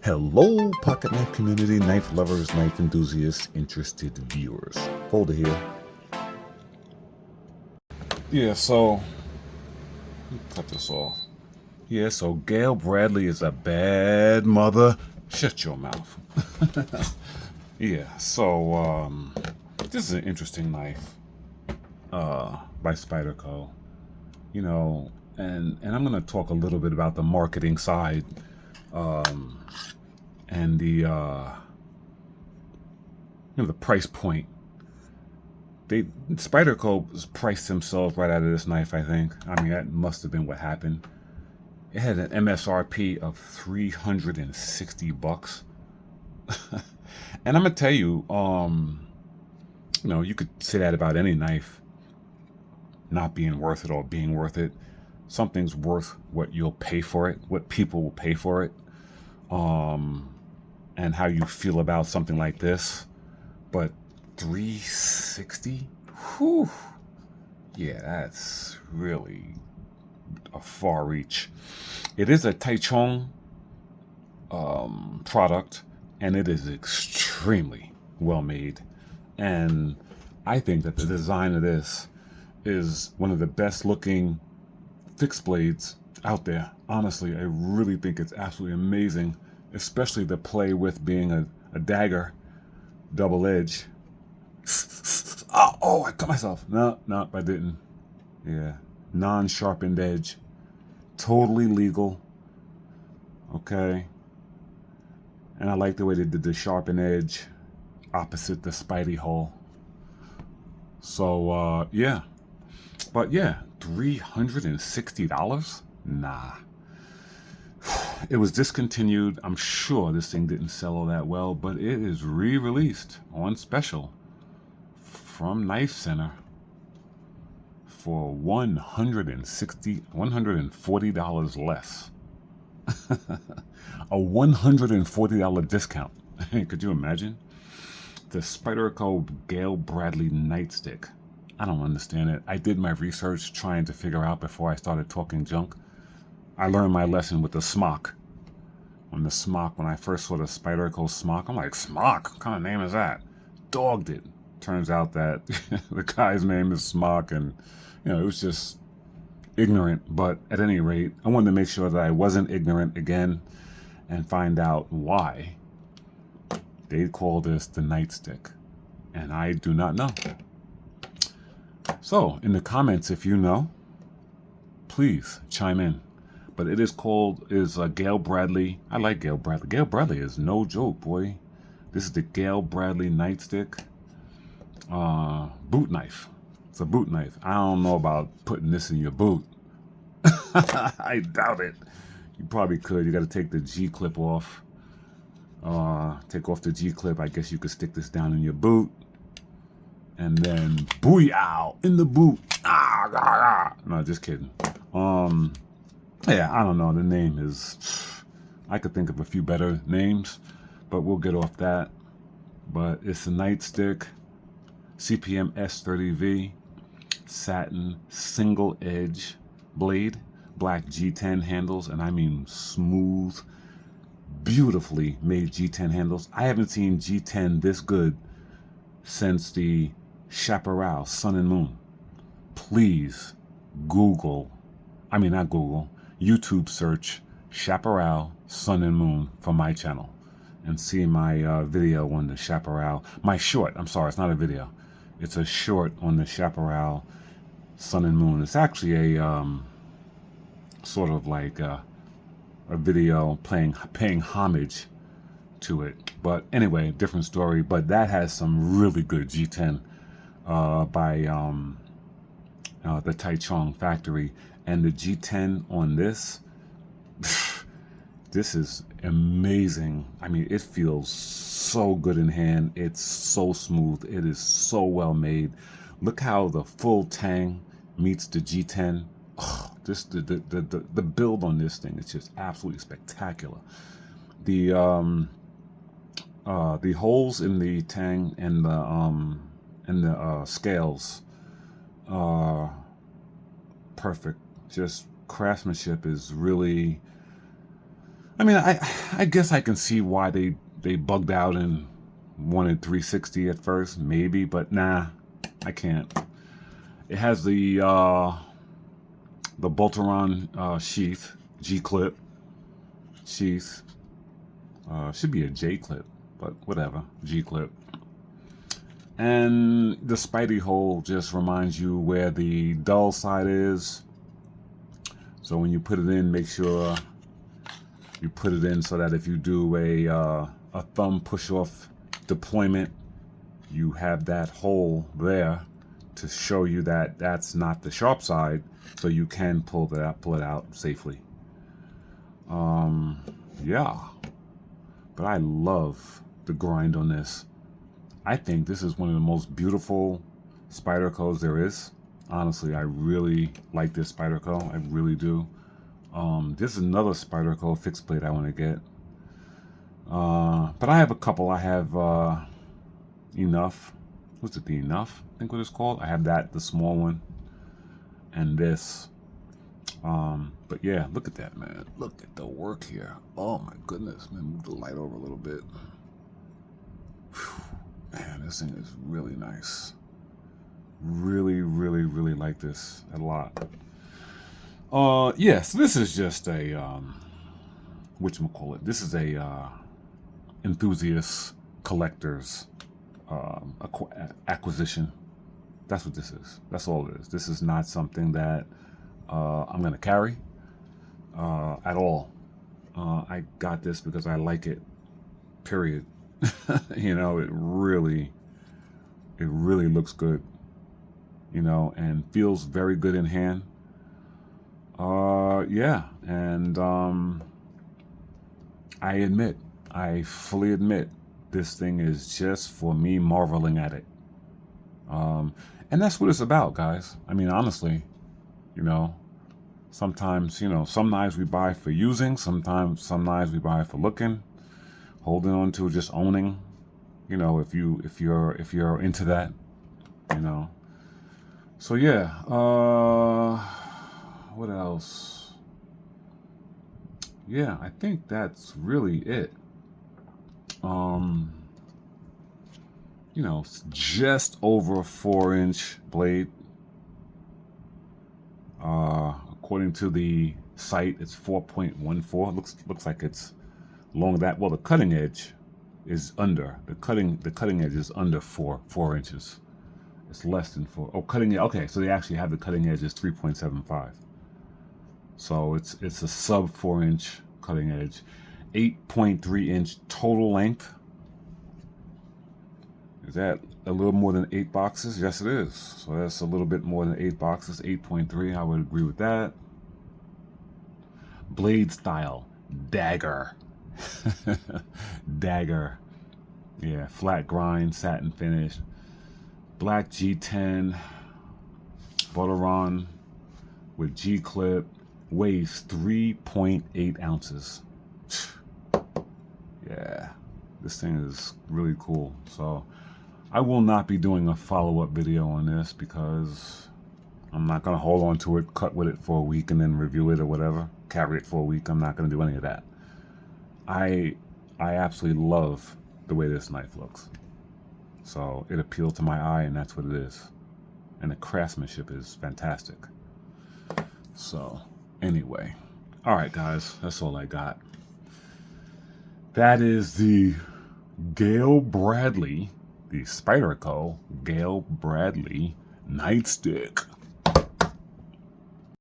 Hello, pocket knife community, knife lovers, knife enthusiasts, interested viewers. Folder here. Yeah, so cut this off. Yeah, so Gayle Bradley is a bad mother. Shut your mouth. Yeah, so this is an interesting knife by Spyderco. You know, and I'm gonna talk a little bit about the marketing side and the price point. Spyderco priced themselves right out of this knife, I think. I mean, that must have been what happened. It had an MSRP of $360. And I'm gonna tell you, you could say that about any knife not being worth it or being worth it. Something's worth what you'll pay for it, what people will pay for it, and how you feel about something like this. But 360? Whew. Yeah, that's really a far reach. It is a Taichung product, and it is extremely well made. And I think that the design of this is one of the best looking fixed blades out there. Honestly, I really think it's absolutely amazing, especially the play with being a dagger, double edge. Oh, I cut myself. No, I didn't. Yeah, non-sharpened edge. Totally legal. Okay. And I like the way they did the sharpened edge opposite the Spidey hole. So, yeah. But yeah, $360? Nah. It was discontinued. I'm sure this thing didn't sell all that well, but it is re-released on special from Knife Center for $140 less. A $140 discount. Could you imagine? The Spyderco Gayle Bradley Nightstick. I don't understand it. I did my research trying to figure out before I started talking junk. I learned my lesson with the smock. When I first saw the Spyderco smock, I'm like, smock? What kind of name is that? Dogged it. Turns out that the guy's name is Smock, and it was just ignorant. But at any rate, I wanted to make sure that I wasn't ignorant again and find out why they call this the Nightstick. And I do not know. So, in the comments, if you know, please chime in. But it is Gayle Bradley. I like Gayle Bradley. Gayle Bradley is no joke, boy. This is the Gayle Bradley Nightstick boot knife. It's a boot knife. I don't know about putting this in your boot. I doubt it. You probably could. You got to take the G-clip off. Take off the G-clip. I guess you could stick this down in your boot. And then, booyah, in the boot. No, just kidding. Yeah, I don't know. The name is... I could think of a few better names, but we'll get off that. But it's a Nightstick, CPM S30V, satin, single edge blade, black G10 handles, and I mean smooth, beautifully made G10 handles. I haven't seen G10 this good since the Chaparral Sun and Moon. Please YouTube search Chaparral Sun and Moon for my channel and see my video on the Chaparral. My short, I'm sorry, it's not a video. It's a short on the Chaparral Sun and Moon. It's actually a sort of like a video paying homage to it. But anyway, different story. But that has some really good G10 by the Taichung factory. And the G10 on this, this is amazing. I mean, it feels so good in hand. It's so smooth. It is so well made. Look how the full tang meets the G10. Oh, the build on this thing is just absolutely spectacular. The holes in the tang and the scales are perfect. Just craftsmanship is really, I mean, I guess I can see why they bugged out and wanted 360 at first, maybe, but nah, I can't. It has the bolt-around sheath, G-clip sheath. Should be a J-clip, but whatever, G-clip. And the Spidey hole just reminds you where the dull side is. So when you put it in, make sure you put it in so that if you do a thumb push-off deployment, you have that hole there to show you that that's not the sharp side, so you can pull it out safely. Yeah, but I love the grind on this. I think this is one of the most beautiful Spydercos there is. Honestly, I really like this Spyderco. I really do. This is another Spyderco fixed plate I want to get. But I have a couple. I have Enough. What's it, the Enough? I think what it's called. I have that, the small one, and this. But yeah, look at that, man. Look at the work here. Oh my goodness, man. Move the light over a little bit. Whew. Man, this thing is really nice. Really, really, really like this a lot. Yeah, so this is just a whatchamacallit. This is a enthusiast collector's acquisition. That's what this is. That's all it is. This is not something that I'm gonna carry at all. I got this because I like it. Period. You know, it really looks good. You know, and feels very good in hand. Yeah, and I fully admit, this thing is just for me marveling at it. And that's what it's about, guys. I mean, honestly, you know, sometimes, you know, some knives we buy for using, sometimes some knives we buy for looking, holding on to, just owning. You know, if you're into that, you know. So yeah, what else? Yeah, I think that's really it. You know, it's just over a 4-inch blade. According to the site, it's 4.14. Looks like it's long that. Well, the cutting edge is under the cutting edge is under 4 inches. It's less than 4. Oh, cutting edge. Okay, so they actually have the cutting edge is 3.75. So it's a sub 4-inch cutting edge, 8.3-inch total length. Is that a little more than 8 boxes? Yes, it is. So that's a little bit more than 8 boxes. 8.3. I would agree with that. Blade style, dagger. Dagger. Yeah, flat grind, satin finish. Black G10, Boleron with G-clip, weighs 3.8 ounces. Yeah, this thing is really cool. So I will not be doing a follow-up video on this because I'm not going to hold on to it, cut with it for a week and then review it or whatever, carry it for a week. I'm not going to do any of that. I absolutely love the way this knife looks. So it appealed to my eye, and that's what it is. And the craftsmanship is fantastic. So anyway, all right, guys, that's all I got. That is the Gayle Bradley, the Spyderco Gayle Bradley Nightstick.